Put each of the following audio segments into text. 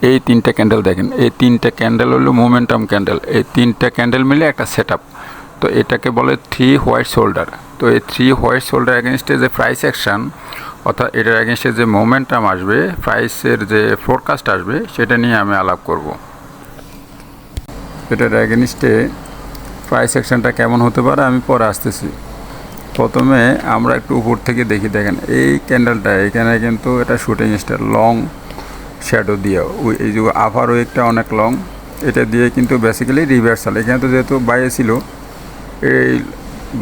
এই তিনটা ক্যান্ডেল দেখেন, এই তিনটা ক্যান্ডেল হলো মোমেন্টাম ক্যান্ডেল। এই তিনটা ক্যান্ডেল মিলে একটা সেট আপ, তো এটাকে বলে 3 হোয়াইট শোল্ডার। তো এই 3 হোয়াইট শোল্ডার অ্যাগেনস্টে যে প্রাইস অ্যাকশান, অর্থাৎ এটার অ্যাগেনস্টে যে মোমেন্টাম আসবে, প্রাইসের যে ফোরকাস্ট আসবে, সেটা নিয়ে আমি আলাপ করব। এটার অ্যাগেনস্টে প্রাইস অ্যাকশানটা কেমন হতে পারে আমি পরে আসতেছি। প্রথমে আমরা একটু উপর থেকে দেখি। দেখেন এই ক্যান্ডেলটা, এখানে কিন্তু এটা শুটিং স্টার লং শ্যাডো দিয়ে, এই যে আপার ওয়েকটা অনেক লং, এটা দিয়ে কিন্তু বেসিক্যালি রিভার্সাল। এখানে তো যেহেতু বাইরে ছিল, এই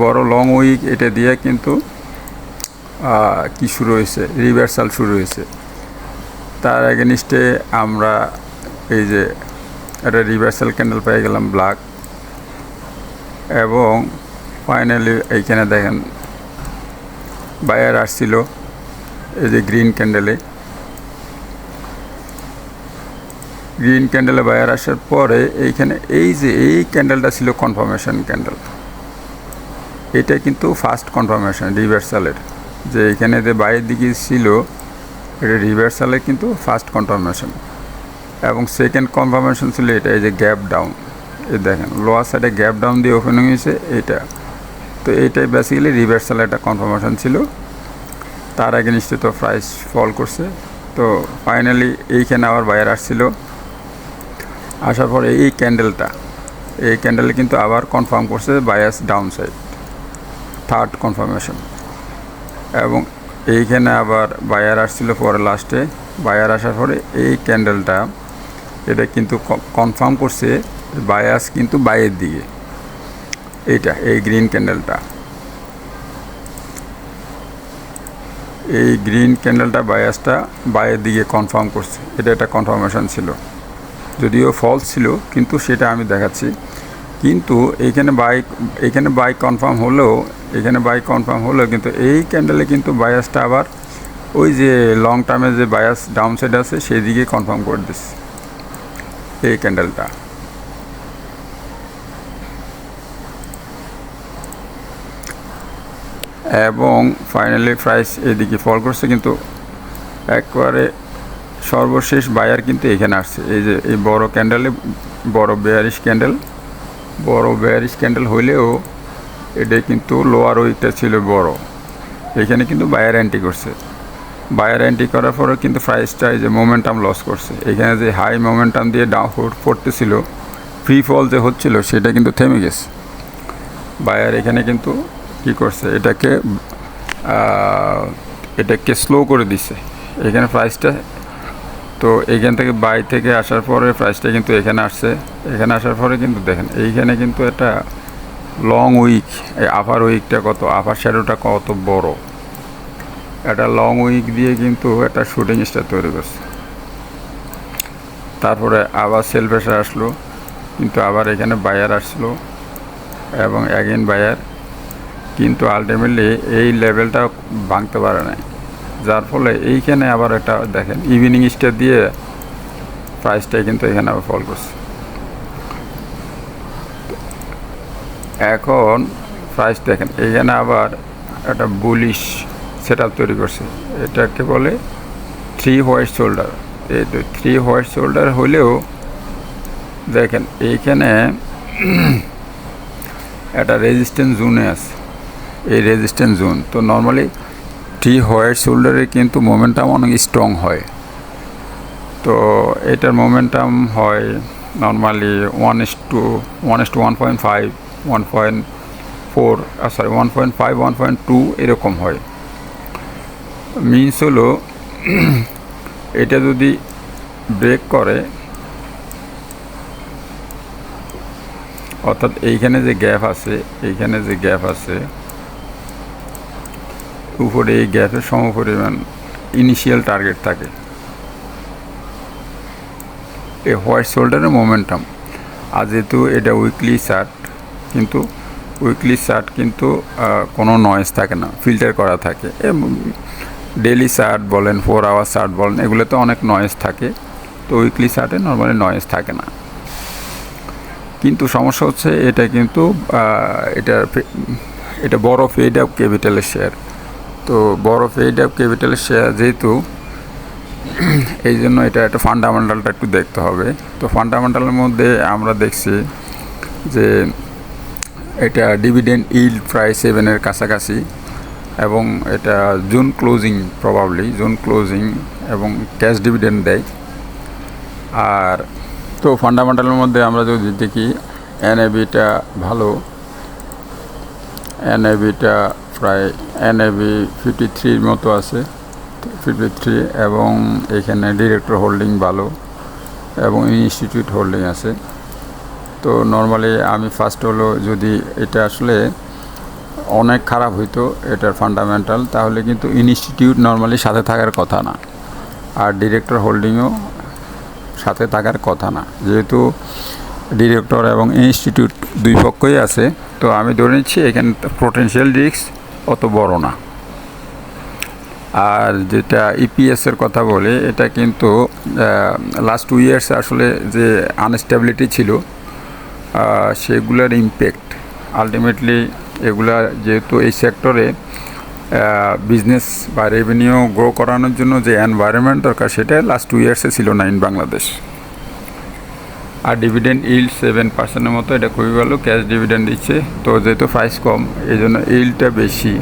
বড় লং উইক, এটা দিয়ে কিন্তু কি শুরু হয়েছে, রিভার্সাল শুরু হয়েছে। তার এগেনস্টে আমরা এই যে একটা রিভার্সাল ক্যান্ডেল পেয়ে গেলাম ব্ল্যাক, এবং ফাইনালি এইখানে দেখেন বায়ার আসছিল এই যে গ্রিন ক্যান্ডেলে। গ্রিন ক্যান্ডেলে বায়ার আসার পরে এইখানে এই যে এই ক্যান্ডেলটা ছিল কনফার্মেশন ক্যান্ডেল। এটা কিন্তু ফার্স্ট কনফার্মেশন রিভার্সালের, যে এখানে যে বাইরের দিকে ছিল এটা রিভার্সালের কিন্তু ফার্স্ট কনফার্মেশন। এবং সেকেন্ড কনফার্মেশন ছিল এটা, এই যে গ্যাপ ডাউন। এই দেখেন লোয়ার সাইডে গ্যাপ ডাউন দিয়ে ওপেনিং হয়েছে এটা। তো এইটাই বেসিক্যালি রিভার্সাল একটা কনফার্মেশন ছিল। তার এগেনস্টে তো প্রাইস ফল করছে। তো ফাইনালি এইখানে আবার বায়ার আসছিল, আসার পরে এই ক্যান্ডেলে কিন্তু আবার কনফার্ম করছে bias down side, third confirmation. এবং এইখানে আবার বায়ার আসছিল পরে লাস্টে। বায়ার আসার পরে এই ক্যান্ডেলটা, এটা কিন্তু কনফার্ম করছে বায়াস কিন্তু বাইরের দিকে। এইটা এই গ্রিন ক্যান্ডেলটা, এই গ্রিন ক্যান্ডেলটা বায়াসটা বাইরের দিকে কনফার্ম করছে। এটা একটা কনফার্মেশন ছিল, যদিও ফলস ছিল, কিন্তু সেটা আমি দেখাচ্ছি। কিন্তু এখানে বাই কনফার্ম হলেও কিন্তু এই ক্যান্ডেলে কিন্তু বায়াসটা আবার ওই যে লং টার্মে যে বায়াস ডাউন সাইড আছে সেই দিকে কনফার্ম করে দিচ্ছে এই ক্যান্ডেলটা। এবং ফাইনালি প্রাইস এদিকে ফল করছে, কিন্তু একবারে সর্বশেষ বায়ার কিন্তু এখানে আসছে। এই যে এই বড় ক্যান্ডেলে, বড় বেয়ারিশ ক্যান্ডেল হইলেও এটা কিন্তু লোয়ার উইকটা ছিল বড়, এখানে কিন্তু বায়ার এন্ট্রি করছে। বায়ার এন্ট্রি করার পরে কিন্তু প্রাইসটা এই যে মোমেন্টাম লস করছে। এখানে যে হাই মোমেন্টাম দিয়ে ডাউন পড়তেছিল, ফ্রি ফল যে হচ্ছিল, সেটা কিন্তু থেমে গেছে। বায়ার এখানে কিন্তু কী করছে, এটাকে স্লো করে দিছে এখানে প্রাইসটা। তো এইখান থেকে বাই থেকে আসার পরে প্রাইসটা কিন্তু এখানে আসছে। এখানে আসার পরে কিন্তু দেখেন এইখানে কিন্তু একটা লং উইক, এই আপার উইকটা কত, আপার শ্যাডোটা কত বড়, একটা লং উইক দিয়ে কিন্তু একটা শুটিং স্টার তৈরি করছে। তারপরে আবার সেল প্রেশার আসলো, কিন্তু আবার এখানে বায়ার আসলো এবং অ্যাগেন বায়ার, কিন্তু আলটিমেটলি এই লেভেলটা ভাঙতে পারে না, যার ফলে এইখানে আবার একটা দেখেন ইভিনিং স্টার দিয়ে প্রাইসটাই কিন্তু এখানে আবার ফল করছে। এখন প্রাইস দেখেন এইখানে আবার একটা বুলিশ সেট আপ তৈরি করছে, এটাকে বলে 3 হোয়াইট শোল্ডার। এই তো 3 হোয়াইট শোল্ডার হলেও দেখেন এইখানে একটা রেজিস্ট্যান্স জোনে আছে, এই রেজিস্ট্যান্স জোন। তো নর্মালি 3 হোয়াইট শোল্ডারে কিন্তু মোমেন্টাম অনেক স্ট্রং হয়। তো এটার মোমেন্টাম হয় নর্মালি 1:1.5, 1.4, 1.5, 1.2 এরকম হয়। মিনস হলো এটা যদি ব্রেক করে, অর্থাৎ এইখানে যে গ্যাপ আছে উপরে, এই গ্যাপের সমপরিমাণ ইনিশিয়াল টার্গেট থাকে এই হোয়াইট শোল্ডারের মোমেন্টাম। আর যেহেতু এটা উইকলি চার্ট কিন্তু কোনো নয়েজ থাকে না, ফিল্টার করা থাকে। ডেইলি চার্ট বলেন, 4 আওয়ার চার্ট বলেন, এগুলোতে অনেক নয়েজ থাকে। তো উইকলি চার্টে নর্মালি নয়েজ থাকে না। কিন্তু সমস্যা হচ্ছে এটা কিন্তু এটা বড় ফেড আপ ক্যাপিটালের শেয়ার। তো বড় ফেড আপ ক্যাপিটালের শেয়ার যেহেতু এই জন্য এটা একটা ফান্ডামেন্টালটা একটু দেখতে হবে। তো ফান্ডামেন্টালের মধ্যে আমরা দেখছি যে এটা ডিভিডেন্ড ইল্ড প্রায় 7-এর কাছাকাছি, এবং এটা June closing, probably June closing, এবং ক্যাশ ডিভিডেন্ড দেয়। আর তো ফান্ডামেন্টালের মধ্যে আমরা যদি দেখি এনএবিটা ভালো, এনএবিটা প্রায় এনএবি 53-র মতো আছে, 53, এবং এখানে ডিরেক্টর হোল্ডিং ভালো এবং ইনস্টিটিউট হোল্ডিং আছে। তো নর্মালি আমি ফার্স্ট হলো, যদি এটা আসলে অনেক খারাপ হইতো এটার ফান্ডামেন্টাল, তাহলে কিন্তু ইনস্টিটিউট নর্মালি সাথে থাকার কথা না, আর ডিরেক্টর হোল্ডিংও সাথে থাকার কথা না, যেহেতু ডিরেক্টর এবং ইনস্টিটিউট দুই পক্ষই আছে। তো আমি ধরে নিচ্ছি এখানে পোটেনশিয়াল রিস্ক অত বড় না। আর যেটা ইপিএসের কথা বলে, এটা কিন্তু লাস্ট 2 ইয়ার্স আসলে যে আনস্টেবিলিটি ছিল সেগুলোর ইম্প্যাক্ট আলটিমেটলি, এগুলা যেহেতু এই সেক্টরে বিজনেস বা রেভিনিউ গ্রো করানোর জন্য যে এনভায়রনমেন্ট দরকার, সেটা লাস্ট 2 ইয়ার্সে ছিল না ইন বাংলাদেশ। আর ডিভিডেন্ড ইল্ড 7%-এর মতো, এটা খুবই ভালো, ক্যাশ ডিভিডেন্ড দিচ্ছে। তো যেহেতু প্রাইস কম, এই জন্য ইল্ডটা বেশি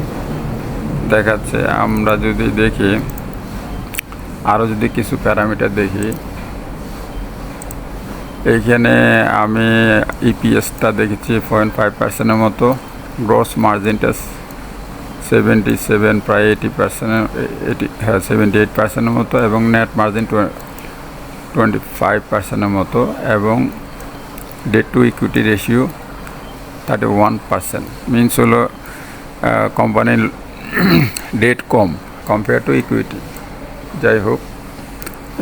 দেখাচ্ছে। আমরা যদি দেখি আরও যদি কিছু প্যারামিটার দেখি, এইখানে আমি ইপিএসটা দেখেছি 0.5%-এর মতো, গ্রস মার্জিনটা 77, প্রায় 80%, 78%-এর মতো, এবং নেট মার্জিন 25%-এর মতো, এবং debt to equity ratio 31%। Means হলো কোম্পানির ডেট কম কম্পেয়ার টু ইকুইটি। যাই হোক,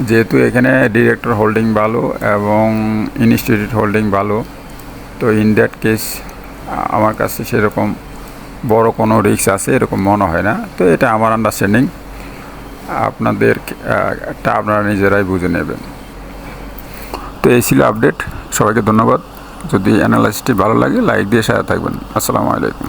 যেহেতু এখানে ডিরেক্টর হোল্ডিং ভালো এবং ইনস্টিটিউট হোল্ডিং ভালো, তো ইন দ্যাট কেস আমার কাছে সেরকম বড় কোনো রিস্ক আছে এরকম মনে হয় না। তো এটা আমার আন্ডারস্ট্যান্ডিং, আপনারা নিজেরাই বুঝে নেবেন। তো এই ছিল আপডেট। সবাইকে ধন্যবাদ। যদি অ্যানালাইসিসটি ভালো লাগে, লাইক দিয়ে সাথে থাকবেন। আসসালামু আলাইকুম।